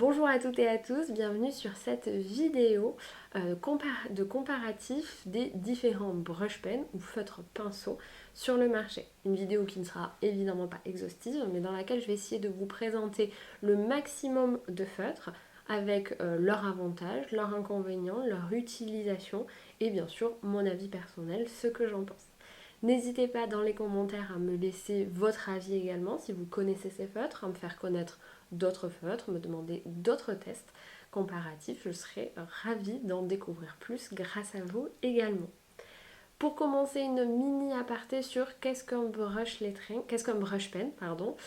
Bonjour à toutes et à tous, bienvenue sur cette vidéo de comparatif des différents brush pens ou feutres pinceaux sur le marché. Une vidéo qui ne sera évidemment pas exhaustive, mais dans laquelle je vais essayer de vous présenter le maximum de feutres avec leurs avantages, leurs inconvénients, leur utilisation et bien sûr mon avis personnel, ce que j'en pense. N'hésitez pas dans les commentaires à me laisser votre avis également si vous connaissez ces feutres, à me faire connaître d'autres feutres, me demander d'autres tests comparatifs. Je serai ravie d'en découvrir plus grâce à vous également. Pour commencer, une mini aparté sur qu'est-ce qu'un brush lettering, qu'est-ce qu'un brush pen, pardon,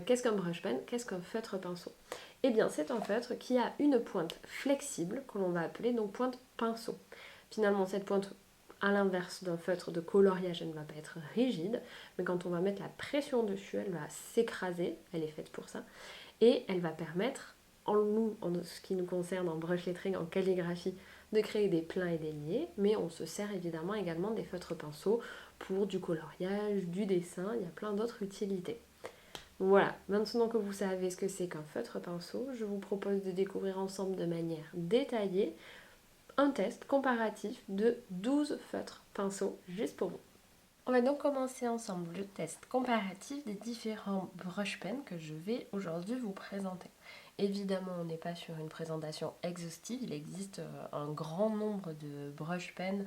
qu'est-ce qu'un brush pen, qu'est-ce qu'un feutre pinceau. Eh bien, c'est un feutre qui a une pointe flexible que l'on va appeler donc pointe pinceau. Finalement, cette pointe, à l'inverse d'un feutre de coloriage, elle ne va pas être rigide, mais quand on va mettre la pression dessus, elle va s'écraser, elle est faite pour ça, et elle va permettre, en ce qui nous concerne en brush lettering, en calligraphie, de créer des pleins et des liés, mais on se sert évidemment également des feutres pinceaux pour du coloriage, du dessin, il y a plein d'autres utilités. Voilà, maintenant que vous savez ce que c'est qu'un feutre pinceau, je vous propose de découvrir ensemble de manière détaillée un test comparatif de 12 feutres pinceaux juste pour vous. On va donc commencer ensemble le test comparatif des différents brush pens que je vais aujourd'hui vous présenter. Évidemment, on n'est pas sur une présentation exhaustive, il existe un grand nombre de brush pens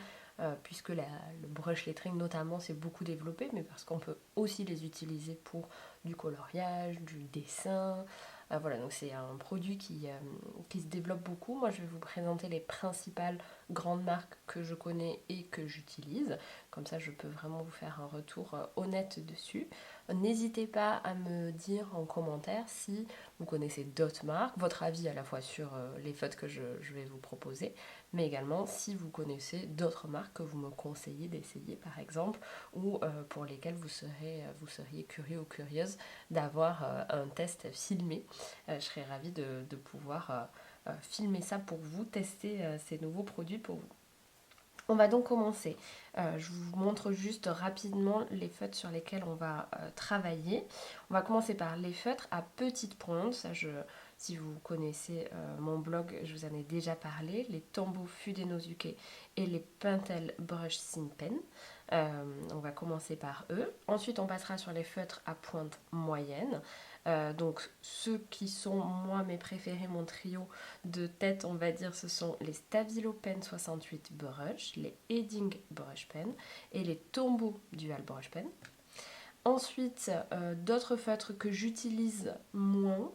puisque le brush lettering notamment s'est beaucoup développé, mais parce qu'on peut aussi les utiliser pour du coloriage, du dessin. Voilà, donc c'est un produit qui se développe beaucoup. Moi, je vais vous présenter les principales grandes marques que je connais et que j'utilise. Comme ça, je peux vraiment vous faire un retour honnête dessus. N'hésitez pas à me dire en commentaire si vous connaissez d'autres marques, votre avis à la fois sur les feutres que je vais vous proposer, mais également si vous connaissez d'autres marques que vous me conseillez d'essayer par exemple, ou pour lesquelles vous seriez curieux ou curieuse d'avoir un test filmé. Je serais ravie de pouvoir filmer ça pour vous, tester ces nouveaux produits pour vous. On va donc commencer. Je vous montre juste rapidement les feutres sur lesquels on va travailler. On va commencer par les feutres à petite pointe. Ça, si vous connaissez mon blog, je vous en ai déjà parlé. Les Tombow Fudenosuke et les Pentel Brush Thin Pen. On va commencer par eux. Ensuite, on passera sur les feutres à pointe moyenne. Donc ceux qui sont moi mes préférés, mon trio de tête on va dire, ce sont les Stabilo Pen 68 Brush, les Edding Brush Pen et les Tombow Dual Brush Pen. Ensuite, d'autres feutres que j'utilise moins,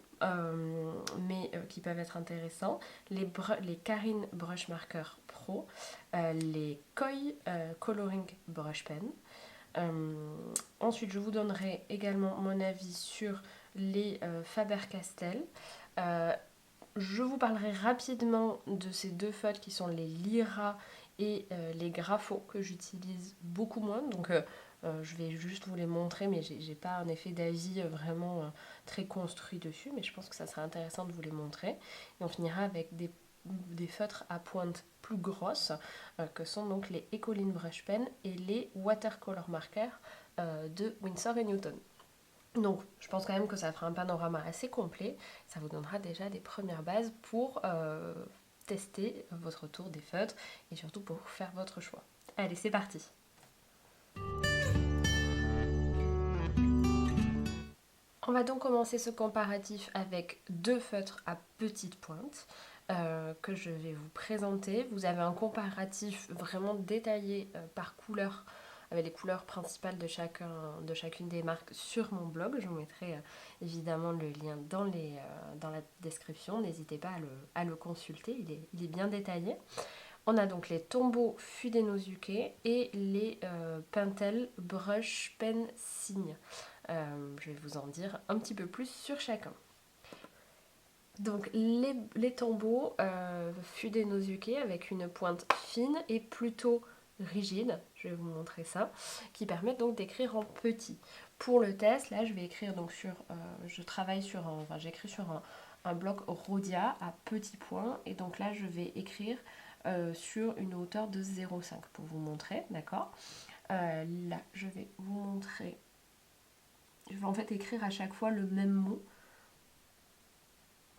mais qui peuvent être intéressants, les Karin Brush Marker Pro, les Koi Coloring Brush Pen. Ensuite, je vous donnerai également mon avis sur les Faber-Castell. Je vous parlerai rapidement de ces deux feutres qui sont les Lyra et les Grapho que j'utilise beaucoup moins. Donc je vais juste vous les montrer, mais j'ai pas un effet d'avis vraiment très construit dessus, mais je pense que ça serait intéressant de vous les montrer. Et on finira avec des feutres à pointe plus grosse que sont donc les Ecoline Brush Pen et les Watercolor Marker de Winsor & Newton. Donc je pense quand même que ça fera un panorama assez complet, ça vous donnera déjà des premières bases pour tester votre tour des feutres et surtout pour faire votre choix. Allez, c'est parti! On va donc commencer ce comparatif avec deux feutres à petite pointe que je vais vous présenter. Vous avez un comparatif vraiment détaillé par couleur avec les couleurs principales de chacune des marques sur mon blog. Je vous mettrai évidemment le lien dans la description. N'hésitez pas à le consulter, il est bien détaillé. On a donc les Tombow Fudenosuke et les Pentel Brush Pen Signe. Je vais vous en dire un petit peu plus sur chacun. Donc les Tombow Fudenosuke avec une pointe fine et plutôt rigide, je vais vous montrer ça, qui permet donc d'écrire en petit. Pour le test, là je vais écrire donc j'écris sur un bloc Rhodia à petits points et donc là je vais écrire sur une hauteur de 0,5 pour vous montrer, d'accord. Là je vais vous montrer, je vais en fait écrire à chaque fois le même mot.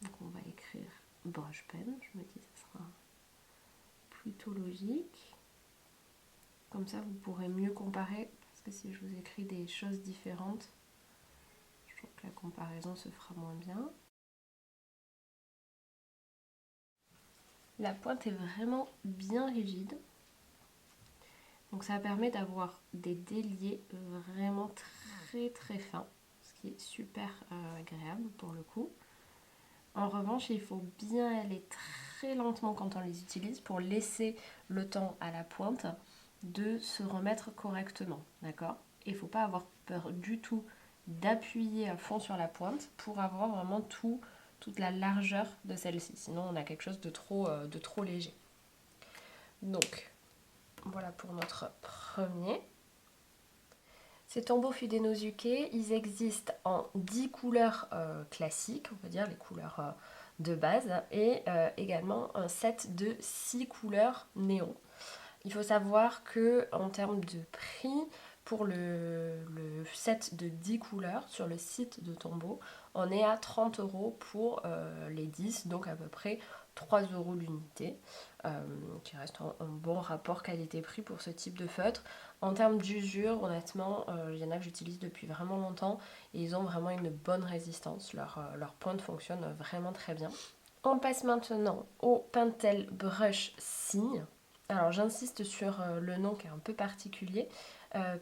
Donc on va écrire brush pen, je me dis que ça sera plutôt logique. Comme ça vous pourrez mieux comparer, parce que si je vous écris des choses différentes, je trouve que la comparaison se fera moins bien. La pointe est vraiment bien rigide. Donc ça permet d'avoir des déliés vraiment très fins, ce qui est super agréable pour le coup. En revanche, il faut bien aller très lentement quand on les utilise pour laisser le temps à la pointe de se remettre correctement, d'accord? Et il ne faut pas avoir peur du tout d'appuyer à fond sur la pointe pour avoir vraiment toute la largeur de celle-ci. Sinon, on a quelque chose de trop léger. Donc, voilà pour notre premier. Ces tombeaux Fudenosuke, ils existent en 10 couleurs classiques, on va dire les couleurs de base, et également un set de 6 couleurs néon. Il faut savoir que en termes de prix, pour le set de 10 couleurs sur le site de Tombow, on est à 30 € pour les 10, donc à peu près 3 € l'unité, qui reste un bon rapport qualité-prix pour ce type de feutre. En termes d'usure, honnêtement, il y en a que j'utilise depuis vraiment longtemps et ils ont vraiment une bonne résistance. Leur pointe fonctionne vraiment très bien. On passe maintenant au Pentel Brush Signe. Alors j'insiste sur le nom qui est un peu particulier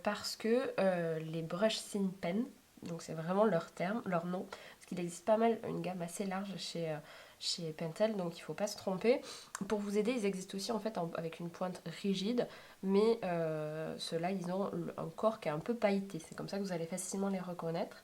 parce que les Brush Signe Pen, donc c'est vraiment leur terme, leur nom, parce qu'il existe pas mal, une gamme assez large chez Pentel, donc il ne faut pas se tromper. Pour vous aider, ils existent aussi en fait avec une pointe rigide, mais ceux-là, ils ont un corps qui est un peu pailleté. C'est comme ça que vous allez facilement les reconnaître.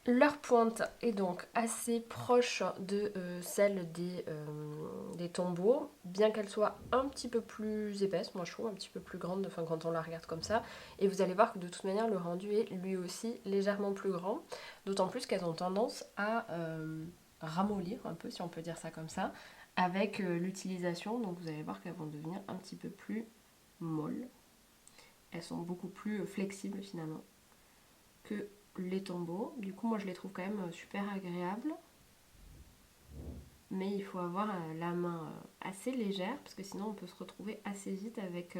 Leur pointe est donc assez proche de celle des tombeaux, bien qu'elle soit un petit peu plus épaisse, moi je trouve, un petit peu plus grande enfin, quand on la regarde comme ça. Et vous allez voir que de toute manière, le rendu est lui aussi légèrement plus grand, d'autant plus qu'elles ont tendance à ramollir un peu, si on peut dire ça comme ça, avec l'utilisation. Donc vous allez voir qu'elles vont devenir un petit peu plus molles. Elles sont beaucoup plus flexibles finalement que les tombeaux. Du coup, moi je les trouve quand même super agréables. Mais il faut avoir la main assez légère parce que sinon on peut se retrouver assez vite avec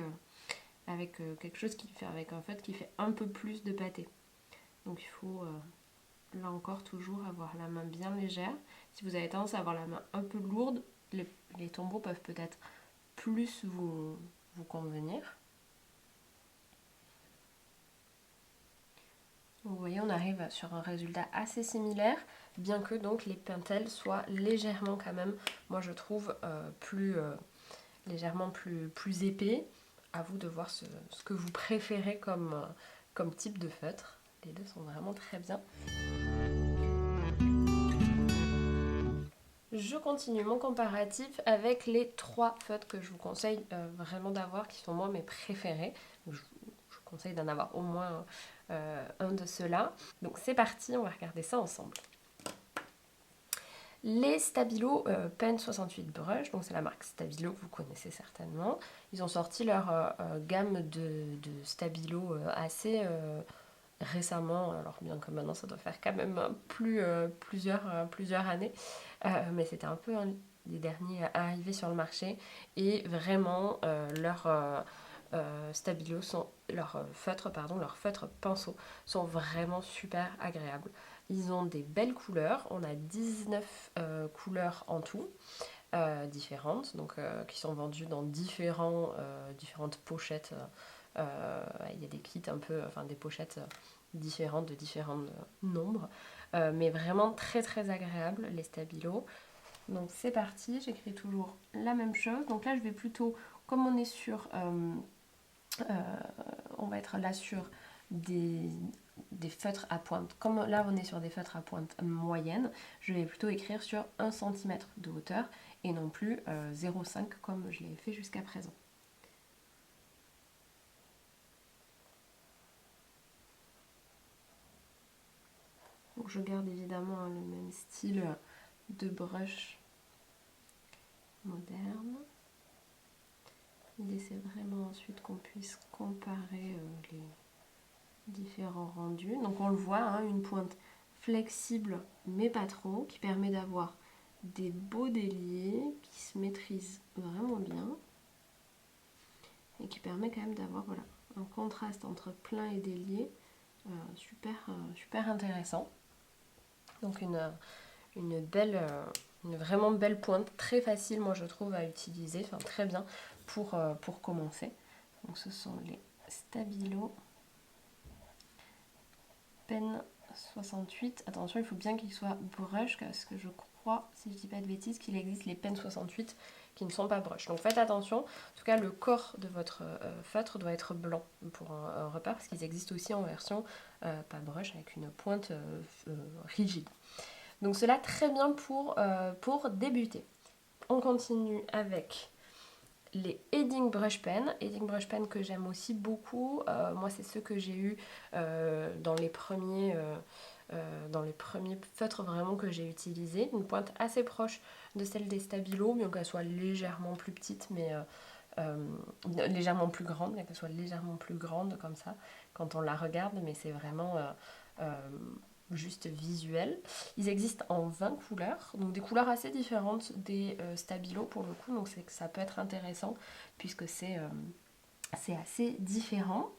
quelque chose qui fait, avec un feutre qui fait un peu plus de pâté. Donc il faut là encore toujours avoir la main bien légère. Si vous avez tendance à avoir la main un peu lourde, les tombeaux peuvent peut-être plus vous convenir. Donc, vous voyez, on arrive sur un résultat assez similaire, bien que donc les Pentel soient légèrement quand même, moi je trouve, légèrement plus épais. À vous de voir ce que vous préférez comme type de feutre. Les deux sont vraiment très bien. Je continue mon comparatif avec les 3 feutres que je vous conseille vraiment d'avoir, qui sont moi mes préférés. Je vous conseille d'en avoir au moins un de ceux-là. Donc c'est parti, on va regarder ça ensemble. Les Stabilo Pen 68 Brush, donc c'est la marque Stabilo que vous connaissez certainement. Ils ont sorti leur gamme de Stabilo assez récemment, alors bien que maintenant ça doit faire quand même plusieurs années, mais c'était un peu les derniers à arriver sur le marché et vraiment leurs Stabilo leurs feutres pinceaux sont vraiment super agréables. Ils ont des belles couleurs, on a 19 couleurs en tout, différentes, donc qui sont vendues dans différentes pochettes. Il y a des kits un peu, enfin des pochettes différentes de différents nombres, mais vraiment très agréables les Stabilo. Donc c'est parti, j'écris toujours la même chose. Donc là je vais plutôt, comme on est sur, on va être là sur des feutres à pointe, comme là on est sur des feutres à pointe moyenne, je vais plutôt écrire sur 1 cm de hauteur et non plus 0,5 comme je l'ai fait jusqu'à présent. Donc je garde évidemment le même style de brush moderne. L'idée c'est vraiment ensuite qu'on puisse comparer les différents rendus. Donc on le voit, hein, une pointe flexible mais pas trop, qui permet d'avoir des beaux déliés qui se maîtrisent vraiment bien et qui permet quand même d'avoir voilà, un contraste entre plein et délié super intéressant. Donc une vraiment belle pointe, très facile moi je trouve à utiliser, enfin très bien pour commencer. Donc ce sont les Stabilo Pen 68. Attention, il faut bien qu'ils soient brush parce que je crois, si je dis pas de bêtises, qu'il existe les Pen 68 qui ne sont pas brush. Donc faites attention. En tout cas, le corps de votre feutre doit être blanc pour un repère parce qu'ils existent aussi en version pas brush avec une pointe rigide. Donc cela très bien pour débuter. On continue avec les Edding Brush Pen. Edding Brush Pen que j'aime aussi beaucoup. Moi, c'est ceux que j'ai eu dans les premiers feutres vraiment que j'ai utilisés. Une pointe assez proche de celle des Stabilo, bien qu'elle soit légèrement plus petite, mais légèrement plus grande, bien qu'elle soit légèrement plus grande comme ça quand on la regarde, mais c'est vraiment juste visuel. Ils existent en 20 couleurs, donc des couleurs assez différentes des Stabilo pour le coup, donc c'est que ça peut être intéressant puisque c'est assez différent.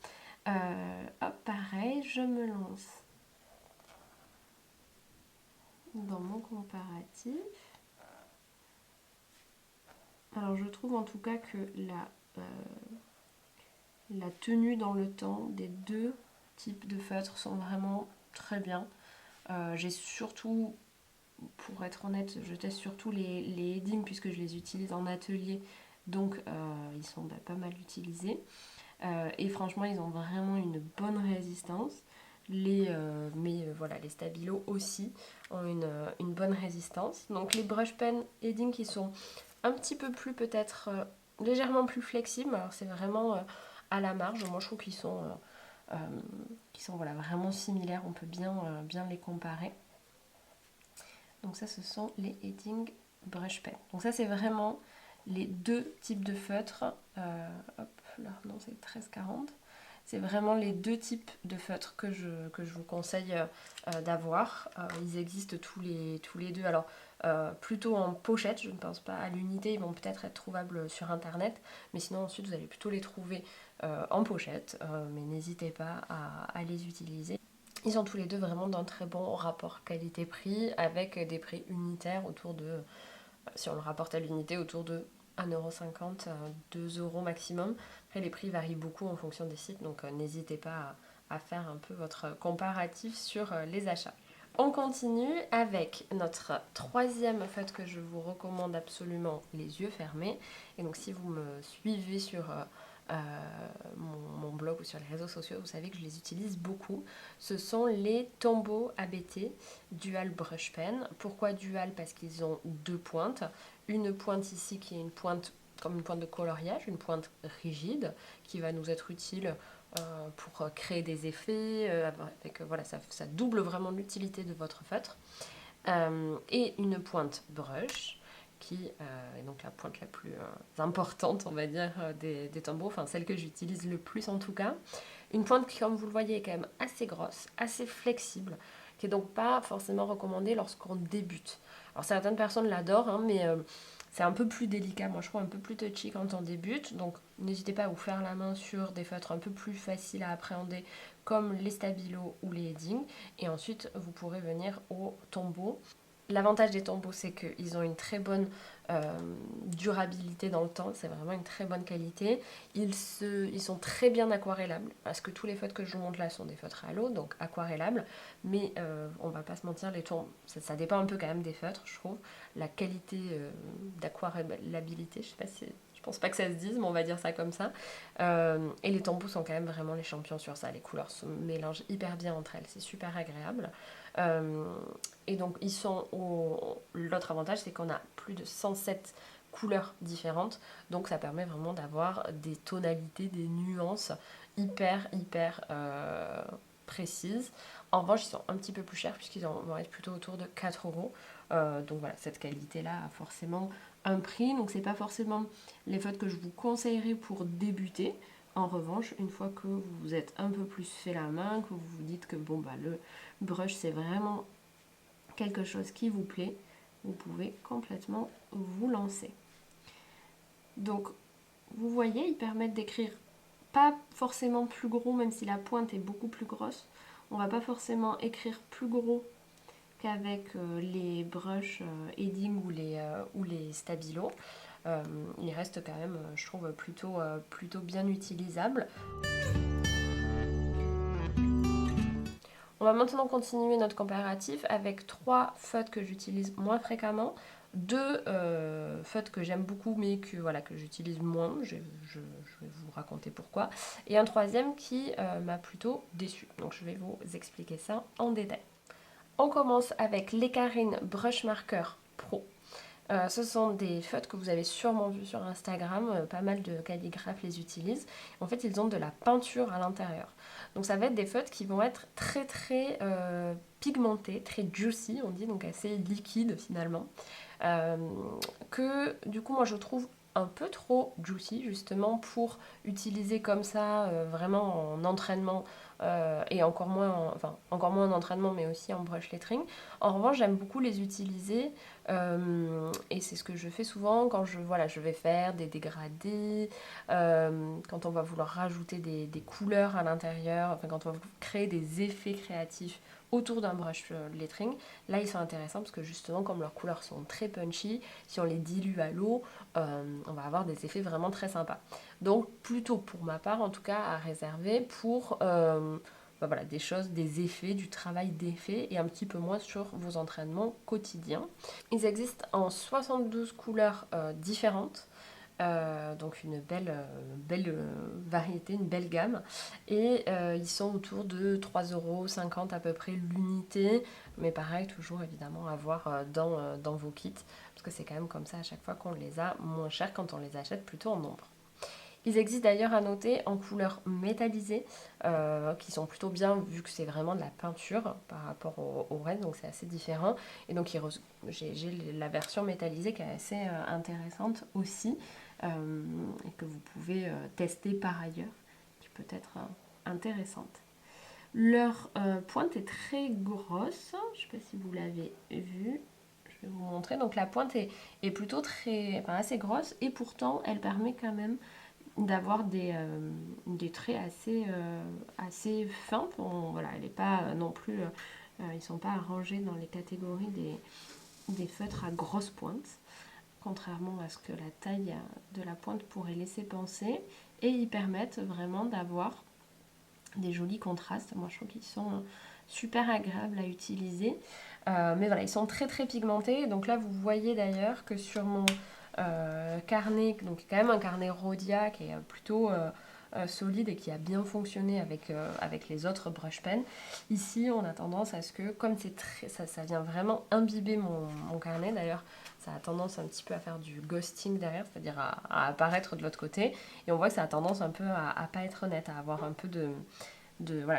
Hop, pareil, je me lance dans mon comparatif. Alors je trouve en tout cas que la tenue dans le temps des deux types de feutres sont vraiment très bien. J'ai surtout, pour être honnête, je teste surtout les Edding puisque je les utilise en atelier, donc ils sont pas mal utilisés. Et franchement, ils ont vraiment une bonne résistance. Mais voilà, les Stabilo aussi ont une bonne résistance. Donc les brush pen Edding qui sont un petit peu plus peut-être légèrement plus flexibles. Alors c'est vraiment à la marge. Moi je trouve qu'ils sont voilà, vraiment similaires. On peut bien les comparer. Donc ça ce sont les Edding brush pen. Donc ça c'est vraiment les deux types de feutres. Hop, là non c'est 1340. C'est vraiment les deux types de feutres que je vous conseille d'avoir. Ils existent tous les deux. Alors, plutôt en pochette, je ne pense pas à l'unité. Ils vont peut-être être trouvables sur Internet. Mais sinon, ensuite, vous allez plutôt les trouver en pochette. Mais n'hésitez pas à les utiliser. Ils sont tous les deux vraiment d'un très bon rapport qualité-prix avec des prix unitaires autour de, si on le rapporte à l'unité, autour de 1,50 €, 2 € maximum. Après, les prix varient beaucoup en fonction des sites, donc n'hésitez pas à faire un peu votre comparatif sur les achats. On continue avec notre troisième feutre que je vous recommande absolument, les yeux fermés. Et donc si vous me suivez sur mon blog ou sur les réseaux sociaux, vous savez que je les utilise beaucoup. Ce sont les Tombow ABT Dual Brush Pen. Pourquoi dual? Parce qu'ils ont deux pointes. Une pointe ici qui est une pointe comme une pointe de coloriage, une pointe rigide qui va nous être utile pour créer des effets. Voilà, ça double vraiment l'utilité de votre feutre. Et une pointe brush qui est donc la pointe la plus importante, on va dire, des Tombow, enfin celle que j'utilise le plus en tout cas. Une pointe qui, comme vous le voyez, est quand même assez grosse, assez flexible, qui est donc pas forcément recommandée lorsqu'on débute. Alors certaines personnes l'adorent, hein, mais c'est un peu plus délicat, moi je trouve un peu plus touchy quand on débute, donc n'hésitez pas à vous faire la main sur des feutres un peu plus faciles à appréhender comme les Stabilo ou les Edding, et ensuite vous pourrez venir au Tombow. L'avantage des Tombow, c'est qu'ils ont une très bonne durabilité dans le temps, c'est vraiment une très bonne qualité. Ils sont très bien aquarellables, parce que tous les feutres que je vous montre là sont des feutres à l'eau, donc aquarellables, mais on va pas se mentir, les Tombow, ça dépend un peu quand même des feutres, je trouve. La qualité d'aquarellabilité, je pense pas que ça se dise, mais on va dire ça comme ça. Et les Tombow sont quand même vraiment les champions sur ça, les couleurs se mélangent hyper bien entre elles, c'est super agréable. Et donc l'autre avantage, c'est qu'on a plus de 107 couleurs différentes, donc ça permet vraiment d'avoir des tonalités, des nuances hyper précises. En revanche, ils sont un petit peu plus chers puisqu'ils vont être plutôt autour de 4 €. Donc voilà, cette qualité-là a forcément un prix, donc c'est pas forcément les feutres que je vous conseillerais pour débuter. En revanche, une fois que vous vous êtes un peu plus fait la main, que vous vous dites que bon bah le brush c'est vraiment quelque chose qui vous plaît, vous pouvez complètement vous lancer. Donc vous voyez, ils permettent d'écrire pas forcément plus gros, même si la pointe est beaucoup plus grosse. On va pas forcément écrire plus gros qu'avec les brushes Edding ou les Stabilo. Il reste quand même, je trouve, plutôt bien utilisable. On va maintenant continuer notre comparatif avec 3 feutres que j'utilise moins fréquemment, 2 feutres que j'aime beaucoup mais que j'utilise moins, je vais vous raconter pourquoi, et un troisième qui m'a plutôt déçue. Donc je vais vous expliquer ça en détail. On commence avec l'Ecarine Brush Marker Pro. Ce sont des feutres que vous avez sûrement vus sur Instagram, pas mal de calligraphes les utilisent. En fait, ils ont de la peinture à l'intérieur. Donc ça va être des feutres qui vont être très très pigmentés, très juicy, on dit, donc assez liquides finalement. Que du coup moi je trouve un peu trop juicy justement pour utiliser comme ça vraiment en entraînement et encore moins en entraînement mais aussi en brush lettering. En revanche j'aime beaucoup les utiliser et c'est ce que je fais souvent quand je vais faire des dégradés, quand on va vouloir rajouter des couleurs à l'intérieur, enfin quand on va créer des effets créatifs autour d'un brush lettering. Là ils sont intéressants parce que justement comme leurs couleurs sont très punchy, si on les dilue à l'eau, on va avoir des effets vraiment très sympas. Donc plutôt pour ma part en tout cas à réserver pour des choses, des effets, du travail d'effet et un petit peu moins sur vos entraînements quotidiens. Ils existent en 72 couleurs différentes. Donc une belle variété, une belle gamme. Et ils sont autour de 3,50 € à peu près l'unité. Mais pareil, toujours évidemment à voir dans vos kits. Parce que c'est quand même comme ça à chaque fois qu'on les a moins chers quand on les achète plutôt en nombre. Ils existent d'ailleurs à noter en couleur métallisée, qui sont plutôt bien vu que c'est vraiment de la peinture par rapport au reste, donc c'est assez différent. Et donc j'ai la version métallisée qui est assez intéressante aussi, et que vous pouvez tester par ailleurs, qui peut être intéressante. Leur pointe est très grosse, je ne sais pas si vous l'avez vu. Je vais vous montrer. Donc la pointe est plutôt assez grosse et pourtant elle permet quand même d'avoir des traits assez fins. Elle n'est pas non plus, ils ne sont pas arrangés dans les catégories des feutres à grosse pointe, contrairement à ce que la taille de la pointe pourrait laisser penser. Et ils permettent vraiment d'avoir des jolis contrastes. Moi je trouve qu'ils sont super agréables à utiliser. Mais voilà, ils sont très très pigmentés. Donc là vous voyez d'ailleurs que sur mon carnet, donc quand même un carnet Rhodia qui est plutôt solide et qui a bien fonctionné avec les autres brush pens. Ici, on a tendance à ce que, comme ça vient vraiment imbiber mon carnet, d'ailleurs, ça a tendance un petit peu à faire du ghosting derrière, c'est-à-dire à apparaître de l'autre côté. Et on voit que ça a tendance un peu à pas être net, à avoir un peu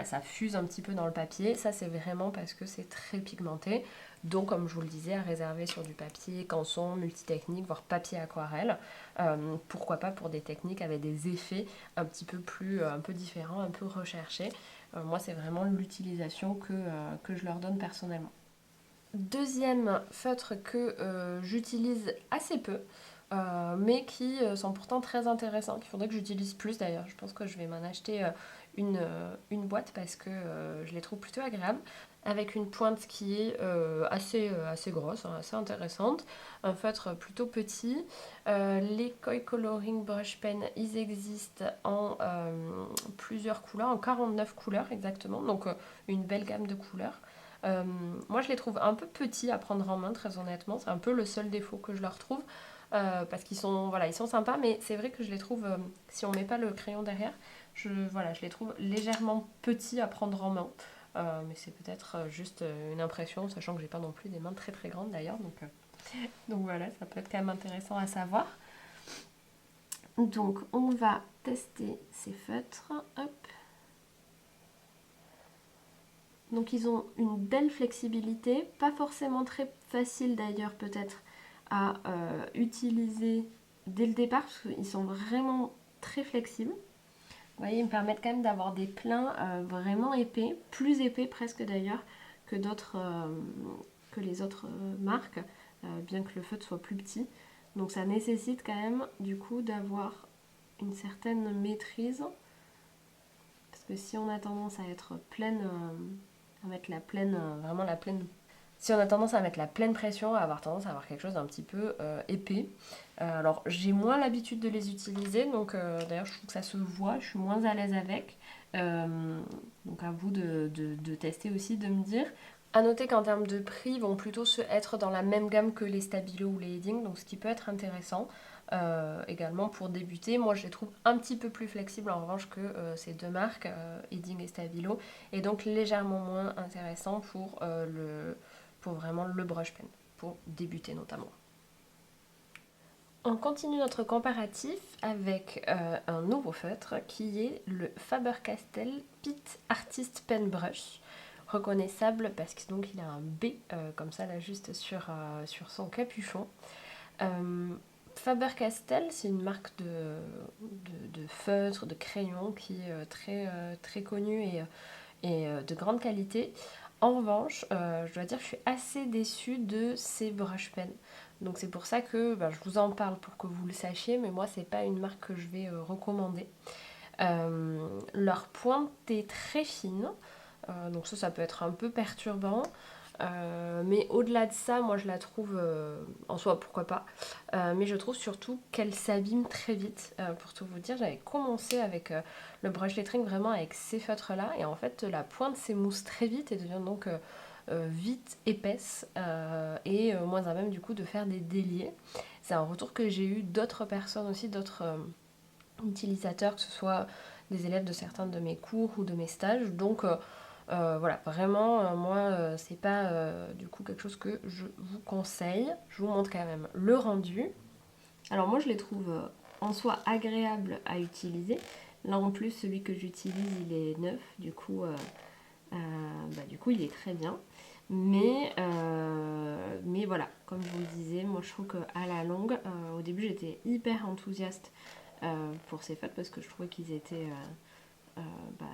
ça fuse un petit peu dans le papier. Ça c'est vraiment parce que c'est très pigmenté, donc comme je vous le disais, à réserver sur du papier canson, multitechnique, voire papier aquarelle. Pourquoi pas pour des techniques avec des effets un peu différents, un peu recherchés. Moi c'est vraiment l'utilisation que je leur donne personnellement. Deuxième feutre que j'utilise assez peu, mais qui sont pourtant très intéressants, qu'il faudrait que j'utilise plus d'ailleurs. Je pense que je vais m'en acheter une boîte parce que je les trouve plutôt agréables, avec une pointe qui est assez grosse, hein, assez intéressante, un feutre plutôt petit. Les Koi Coloring Brush Pen, ils existent en plusieurs couleurs, en 49 couleurs exactement, donc une belle gamme de couleurs. Moi je les trouve un peu petits à prendre en main, très honnêtement, c'est un peu le seul défaut que je leur trouve. Parce qu'ils sont, ils sont sympas, mais c'est vrai que je les trouve, si on met pas le crayon derrière, je les trouve légèrement petits à prendre en main. Mais c'est peut-être juste une impression, sachant que j'ai pas non plus des mains très très grandes d'ailleurs. Donc voilà, ça peut être quand même intéressant à savoir. Donc on va tester ces feutres. Hop. Donc ils ont une belle flexibilité, pas forcément très facile d'ailleurs peut-être à utiliser dès le départ, parce qu'ils sont vraiment très flexibles. Vous voyez, ils me permettent quand même d'avoir des pleins vraiment épais, plus épais presque d'ailleurs que les autres marques. bien que le feutre soit plus petit. Donc ça nécessite quand même du coup d'avoir une certaine maîtrise, parce que si on a tendance à être pleine, à mettre la pleine, vraiment la pleine. Si on a tendance à mettre la pleine pression, à avoir tendance à avoir quelque chose d'un petit peu épais. Alors j'ai moins l'habitude de les utiliser, donc d'ailleurs je trouve que ça se voit, je suis moins à l'aise avec. Donc à vous de tester aussi, de me dire. À noter qu'en termes de prix, ils vont plutôt être dans la même gamme que les Stabilo ou les Edding, donc ce qui peut être intéressant. Également pour débuter, moi je les trouve un petit peu plus flexibles en revanche que ces deux marques, Edding et Stabilo, et donc légèrement moins intéressant pour vraiment le brush pen, pour débuter notamment. On continue notre comparatif avec un nouveau feutre qui est le Faber-Castell Pitt Artist Pen Brush, reconnaissable parce que donc il a un B comme ça là juste sur son capuchon. Faber-Castell, c'est une marque de feutres, de crayons qui est très connue et de grande qualité. En revanche, je dois dire que je suis assez déçue de ces brush pens. Donc c'est pour ça que je vous en parle pour que vous le sachiez, mais moi c'est pas une marque que je vais recommander. Leur pointe est très fine, donc ça peut être un peu perturbant. Mais au-delà de ça, moi je la trouve en soi, pourquoi pas. Mais je trouve surtout qu'elle s'abîme très vite. Pour tout vous dire, j'avais commencé avec le brush lettering vraiment avec ces feutres-là. Et en fait, la pointe s'émousse très vite et devient donc vite épaisse et moins à même du coup de faire des déliés. C'est un retour que j'ai eu d'autres personnes aussi, d'autres utilisateurs, que ce soit des élèves de certains de mes cours ou de mes stages. Donc voilà, vraiment, moi, c'est pas du coup quelque chose que je vous conseille. Je vous montre quand même le rendu. Alors moi, je les trouve en soi agréables à utiliser. Là, en plus, celui que j'utilise, il est neuf. Du coup, il est très bien. Mais voilà, comme je vous le disais, moi, je trouve qu'à la longue, au début, j'étais hyper enthousiaste pour ces feutres parce que je trouvais qu'ils étaient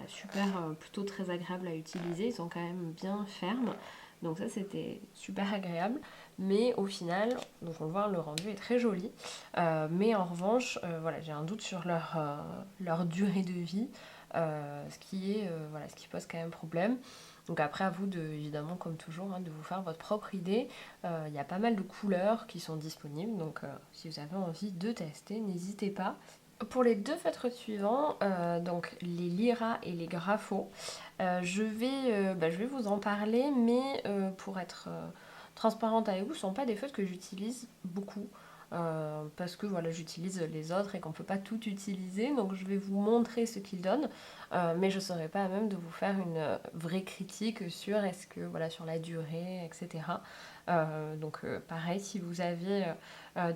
super, plutôt très agréables à utiliser. Ils sont quand même bien fermes, donc ça c'était super agréable. Mais au final, donc on le voit, le rendu est très joli. Mais en revanche, voilà, j'ai un doute sur leur durée de vie, ce qui pose quand même problème. Donc après, à vous de, évidemment, comme toujours, de vous faire votre propre idée. Il y a pas mal de couleurs qui sont disponibles, donc si vous avez envie de tester, n'hésitez pas. Pour les deux feutres suivants, donc les Lyra et les Graphos, je vais vous en parler, mais pour être transparente avec vous, ce ne sont pas des feutres que j'utilise beaucoup. Parce que voilà, j'utilise les autres et qu'on ne peut pas tout utiliser, donc je vais vous montrer ce qu'ils donnent, mais je ne serai pas à même de vous faire une vraie critique sur sur la durée, etc. Pareil, si vous avez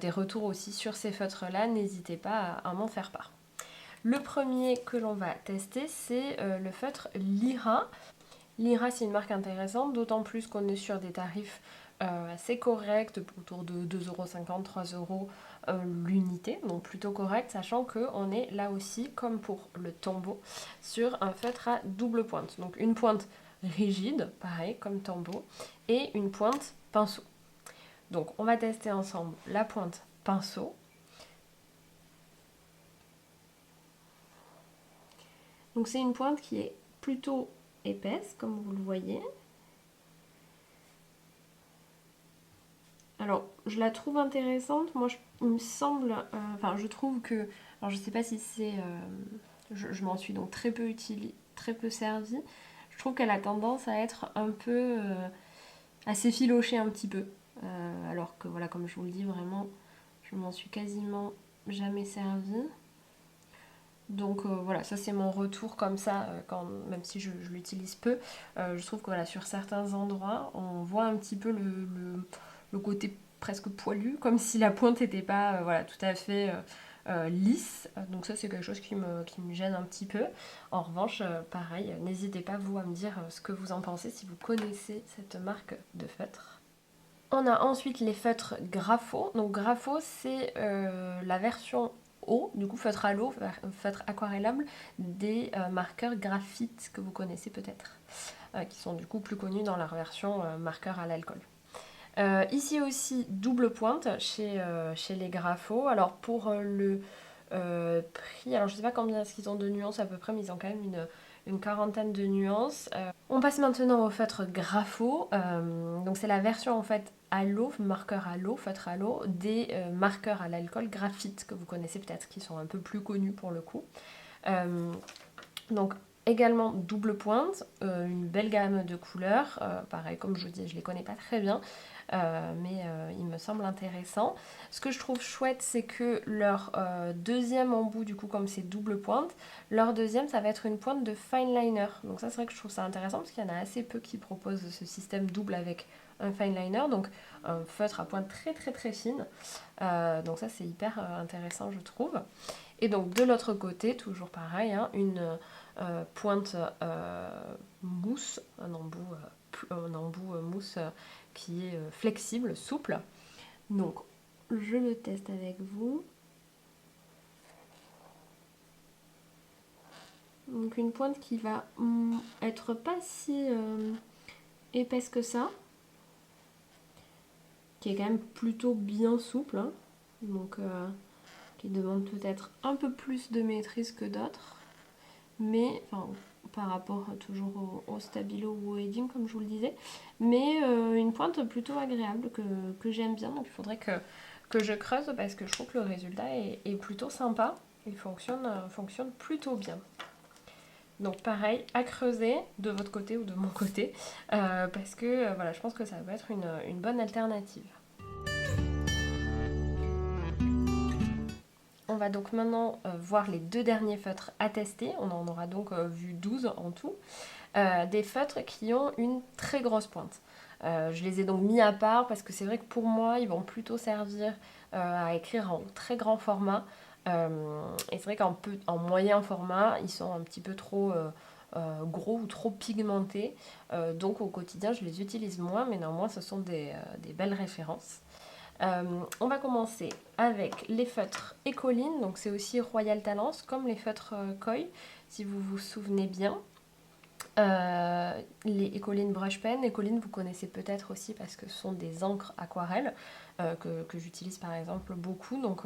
des retours aussi sur ces feutres-là, n'hésitez pas à m'en faire part. Le premier que l'on va tester, c'est le feutre Lyra. Lyra, c'est une marque intéressante, d'autant plus qu'on est sur des tarifs assez corrects, autour de 2,50 €, 3 € l'unité, donc plutôt correct, sachant qu'on est là aussi, comme pour le Tombow, sur un feutre à double pointe. Donc une pointe rigide, pareil, comme Tombow, et une pointe pinceau. Donc on va tester ensemble la pointe pinceau. Donc c'est une pointe qui est plutôt épaisse, comme vous le voyez. Alors, je la trouve intéressante. Moi, il me semble... je trouve que... Alors, je sais pas si c'est... je m'en suis donc très peu servie. Je trouve qu'elle a tendance à être un peu... à s'effilocher un petit peu. Alors que, voilà, comme je vous le dis, vraiment, je m'en suis quasiment jamais servie. Donc voilà, ça c'est mon retour comme ça, même si je l'utilise peu. Je trouve que voilà, sur certains endroits, on voit un petit peu le côté presque poilu, comme si la pointe n'était pas tout à fait lisse. Donc ça c'est quelque chose qui me gêne un petit peu. En revanche, pareil, n'hésitez pas vous à me dire ce que vous en pensez si vous connaissez cette marque de feutre. On a ensuite les feutres Graphos. Donc Graphos, c'est la version haut, du coup feutre à l'eau, feutre aquarellable des marqueurs graphite que vous connaissez peut-être, qui sont du coup plus connus dans leur version marqueur à l'alcool. Ici aussi, double pointe chez les Graphos. Alors pour le prix, alors je sais pas combien est-ce qu'ils ont de nuances à peu près, mais ils ont quand même une quarantaine de nuances. On passe maintenant au feutre Graphos. Donc c'est la version en fait à l'eau, marqueur à l'eau, feutre à l'eau, des marqueurs à l'alcool graphite que vous connaissez peut-être, qui sont un peu plus connus pour le coup. Donc également double pointe, une belle gamme de couleurs. Pareil, comme je vous dis, je les connais pas très bien, mais il me semble intéressant. Ce que je trouve chouette, c'est que leur deuxième embout, du coup, comme c'est double pointe, leur deuxième, ça va être une pointe de fine liner. Donc ça, c'est vrai que je trouve ça intéressant parce qu'il y en a assez peu qui proposent ce système double avec un fine liner, donc un feutre à pointe très très très fine. Donc ça, c'est hyper intéressant, je trouve. Et donc de l'autre côté, toujours pareil, hein, une pointe mousse, un embout mousse qui est flexible, souple. Donc je le teste avec vous. Donc une pointe qui va être pas si épaisse que ça, qui est quand même plutôt bien souple, hein. Donc qui demande peut-être un peu plus de maîtrise que d'autres, mais enfin par rapport toujours au stabilo ou au heading comme je vous le disais, mais une pointe plutôt agréable que j'aime bien, donc il faudrait que je creuse parce que je trouve que le résultat est plutôt sympa, il fonctionne plutôt bien. Donc pareil, à creuser de votre côté ou de mon côté, parce que voilà, je pense que ça va être une bonne alternative. On va donc maintenant voir les deux derniers feutres à tester. On en aura donc vu 12 en tout. Des feutres qui ont une très grosse pointe. Je les ai donc mis à part parce que c'est vrai que pour moi, ils vont plutôt servir à écrire en très grand format. Et c'est vrai qu'en moyen format, ils sont un petit peu trop gros ou trop pigmentés. Donc au quotidien, je les utilise moins, mais néanmoins, ce sont des belles références. On va commencer avec les feutres Ecoline, donc c'est aussi Royal Talens, comme les feutres Koi, si vous vous souvenez bien. Les Ecoline Brush Pen. Ecoline, vous connaissez peut-être aussi parce que ce sont des encres aquarelles que j'utilise par exemple beaucoup, donc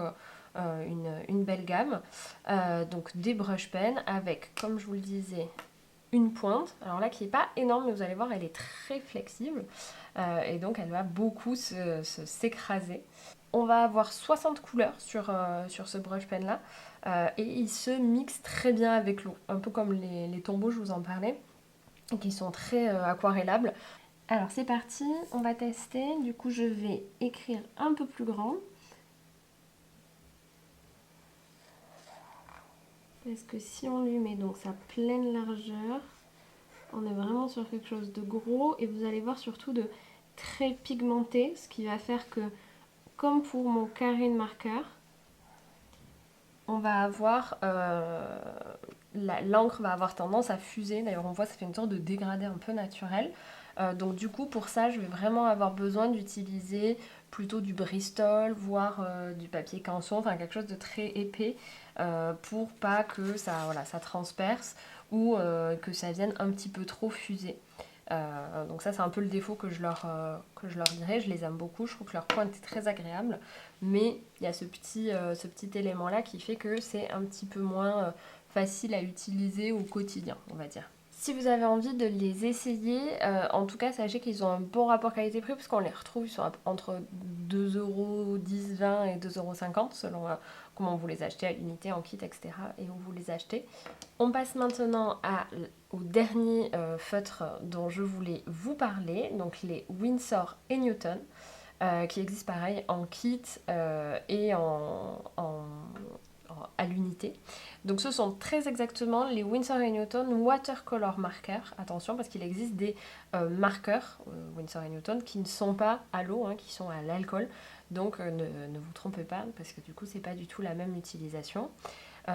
une belle gamme. Donc des brush pen avec, comme je vous le disais, une pointe, alors là qui n'est pas énorme, mais vous allez voir, elle est très flexible et donc elle va beaucoup s'écraser. On va avoir 60 couleurs sur ce brush pen là et il se mixe très bien avec l'eau, un peu comme les tombeaux, je vous en parlais, qui sont très aquarellables. Alors c'est parti, on va tester. Du coup, je vais écrire un peu plus grand. Parce que si on lui met donc sa pleine largeur, on est vraiment sur quelque chose de gros. Et vous allez voir surtout de très pigmenté, ce qui va faire que, comme pour mon carré de marqueur, on va avoir l'encre va avoir tendance à fuser. D'ailleurs, on voit ça fait une sorte de dégradé un peu naturel. Donc du coup, pour ça, je vais vraiment avoir besoin d'utiliser plutôt du Bristol, voire du papier canson, enfin quelque chose de très épais, pour pas que ça transperce ou que ça vienne un petit peu trop fuser. Donc ça, c'est un peu le défaut que je leur dirais. Je les aime beaucoup, je trouve que leur pointe est très agréable, mais il y a ce petit élément-là qui fait que c'est un petit peu moins facile à utiliser au quotidien, on va dire. Si vous avez envie de les essayer, en tout cas, sachez qu'ils ont un bon rapport qualité-prix parce qu'on les retrouve entre 2,10 €, 20 et 2,50 € selon comment vous les achetez à l'unité, en kit, etc. et où vous les achetez. On passe maintenant au dernier feutre dont je voulais vous parler, donc les Winsor & Newton, qui existent pareil en kit et à l'unité. Donc ce sont très exactement les Winsor & Newton Watercolor Markers. Attention parce qu'il existe des marqueurs Winsor & Newton qui ne sont pas à l'eau, hein, qui sont à l'alcool. Donc ne vous trompez pas parce que du coup c'est pas du tout la même utilisation.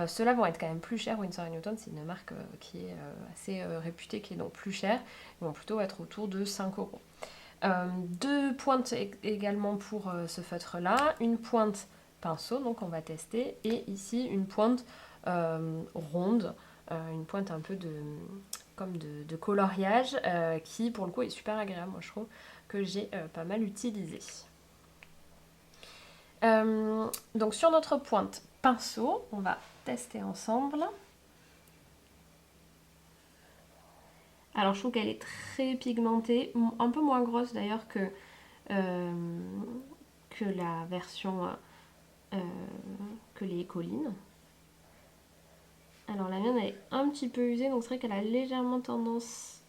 Ceux-là vont être quand même plus chers. Winsor & Newton, c'est une marque qui est assez réputée, qui est donc plus chère. Ils vont plutôt être autour de 5 €. Deux pointes également pour ce feutre-là. Une pointe pinceau, donc on va tester. Et ici, une pointe ronde. Une pointe un peu comme de coloriage qui pour le coup est super agréable, moi je trouve que j'ai pas mal utilisé. Donc sur notre pointe pinceau, on va tester ensemble. Alors je trouve qu'elle est très pigmentée, un peu moins grosse d'ailleurs que la version que les collines. Alors la mienne elle est un petit peu usée, donc c'est vrai qu'elle a légèrement tendance...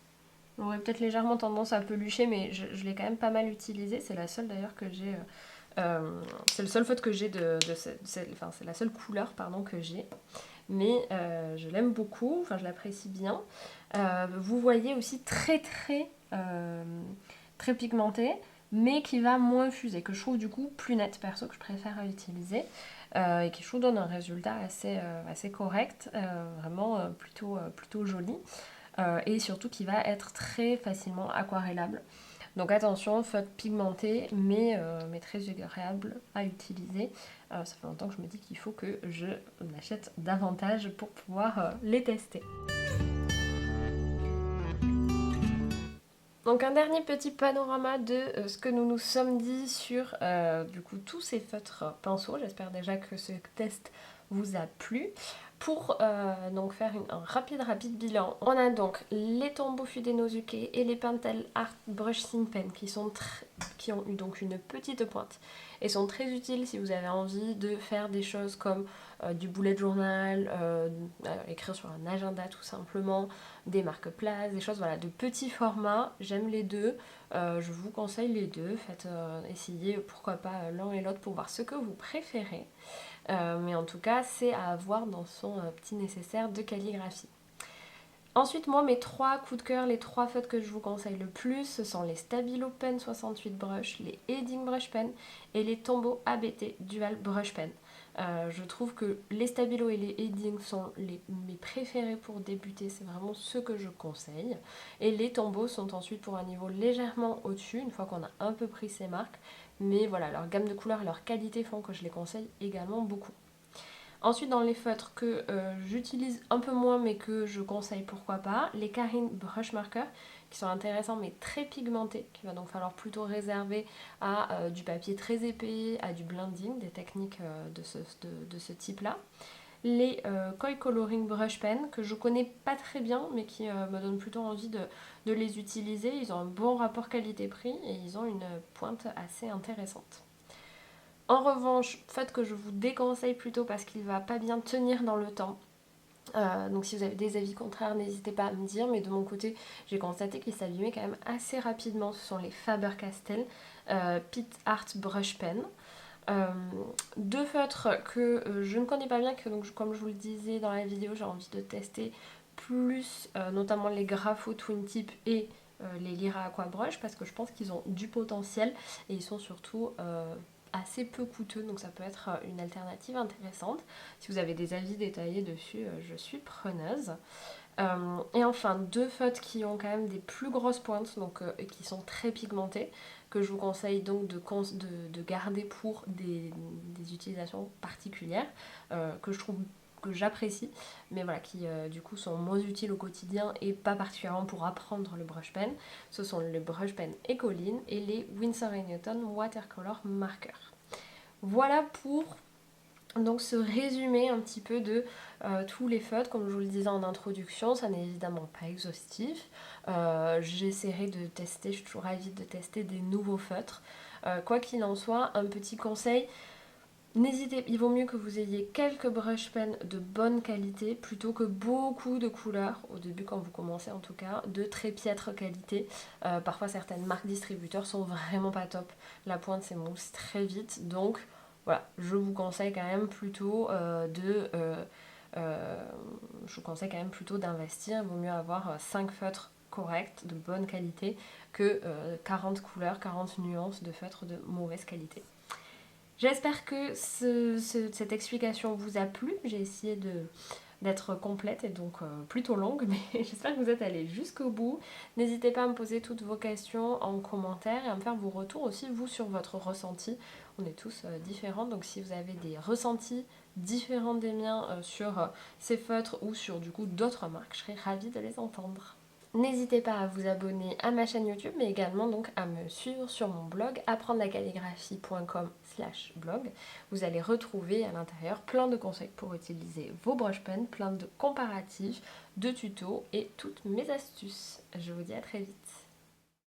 On aurait peut-être légèrement tendance à pelucher, mais je l'ai quand même pas mal utilisée. C'est la seule d'ailleurs que j'ai... c'est le seul feutre que j'ai enfin c'est la seule couleur pardon que j'ai. Mais je l'aime beaucoup, enfin je l'apprécie bien. Vous voyez aussi très pigmenté, mais qui va moins fuser, que je trouve du coup plus net perso, que je préfère utiliser. Et qui je trouve donne un résultat assez correct, vraiment plutôt joli. Et surtout qui va être très facilement aquarellable. Donc attention, feutre pigmenté, mais très agréable à utiliser. Ça fait longtemps que je me dis qu'il faut que je l'achète davantage pour pouvoir les tester. Donc un dernier petit panorama de ce que nous nous sommes dit sur du coup tous ces feutres pinceaux. J'espère déjà que ce test vous a plu. Pour donc faire un rapide bilan, on a donc les Tombow Fudenosuke et les Pentel Art Brush Thin Pen qui ont eu donc une petite pointe et sont très utiles si vous avez envie de faire des choses comme du bullet journal, écrire sur un agenda tout simplement, des marque-places, des choses voilà, de petits formats. J'aime les deux, je vous conseille les deux. Faites essayez pourquoi pas l'un et l'autre pour voir ce que vous préférez. Mais en tout cas, c'est à avoir dans son petit nécessaire de calligraphie. Ensuite, moi, mes 3 coups de cœur, les 3 feutres que je vous conseille le plus, ce sont les Stabilo Pen 68 Brush, les Heading Brush Pen et les Tombow ABT Dual Brush Pen. Je trouve que les Stabilo et les Heading sont mes préférés pour débuter, c'est vraiment ceux que je conseille. Et les Tombow sont ensuite pour un niveau légèrement au-dessus, une fois qu'on a un peu pris ces marques. Mais voilà, leur gamme de couleurs et leur qualité font que je les conseille également beaucoup. Ensuite, dans les feutres que j'utilise un peu moins mais que je conseille pourquoi pas, les Karin Brush Marker qui sont intéressants mais très pigmentés, qu'il va donc falloir plutôt réserver à du papier très épais, à du blending, des techniques de ce type-là. Les Koi Coloring Brush Pen que je connais pas très bien mais qui me donnent plutôt envie de les utiliser. Ils ont un bon rapport qualité-prix et ils ont une pointe assez intéressante. En revanche, faites que je vous déconseille plutôt parce qu'il va pas bien tenir dans le temps. Donc si vous avez des avis contraires, n'hésitez pas à me dire. Mais de mon côté, j'ai constaté qu'il s'abîmait quand même assez rapidement. Ce sont les Faber-Castell Pit Art Brush Pen. Deux feutres que je ne connais pas bien, que donc, comme je vous le disais dans la vidéo, j'ai envie de tester plus, notamment les Grapho Twin Tip et les Lyra Aqua Brush, parce que je pense qu'ils ont du potentiel et ils sont surtout assez peu coûteux, donc ça peut être une alternative intéressante. Si vous avez des avis détaillés dessus, je suis preneuse. Et enfin, deux feutres qui ont quand même des plus grosses pointes, donc et qui sont très pigmentées, que je vous conseille donc de garder pour des utilisations particulières, que je trouve que j'apprécie, mais voilà, qui du coup sont moins utiles au quotidien et pas particulièrement pour apprendre le brush pen. Ce sont le brush pen Ecoline et les Winsor & Newton Watercolor Marker. Voilà pour donc ce résumé un petit peu de tous les feutres. Comme je vous le disais en introduction, ça n'est évidemment pas exhaustif. J'essaierai de tester, je suis toujours ravie de tester des nouveaux feutres. Quoi qu'il en soit, un petit conseil, n'hésitez, il vaut mieux que vous ayez quelques brush pens de bonne qualité plutôt que beaucoup de couleurs, au début quand vous commencez en tout cas, de très piètre qualité. Parfois certaines marques distributeurs sont vraiment pas top, la pointe s'émousse très vite, donc voilà, je vous conseille quand même plutôt d'investir. Il vaut mieux avoir 5 feutres corrects, de bonne qualité, que 40 couleurs, 40 nuances de feutres de mauvaise qualité. J'espère que cette explication vous a plu. J'ai essayé d'être complète et donc plutôt longue, mais j'espère que vous êtes allés jusqu'au bout. N'hésitez pas à me poser toutes vos questions en commentaire et à me faire vos retours aussi, vous, sur votre ressenti. On est tous différents, donc si vous avez des ressentis différents des miens sur ces feutres ou sur du coup d'autres marques, je serais ravie de les entendre. N'hésitez pas à vous abonner à ma chaîne YouTube, mais également donc à me suivre sur mon blog apprendre-la-calligraphie.com/blog. Vous allez retrouver à l'intérieur plein de conseils pour utiliser vos brush pens, plein de comparatifs, de tutos et toutes mes astuces. Je vous dis à très vite.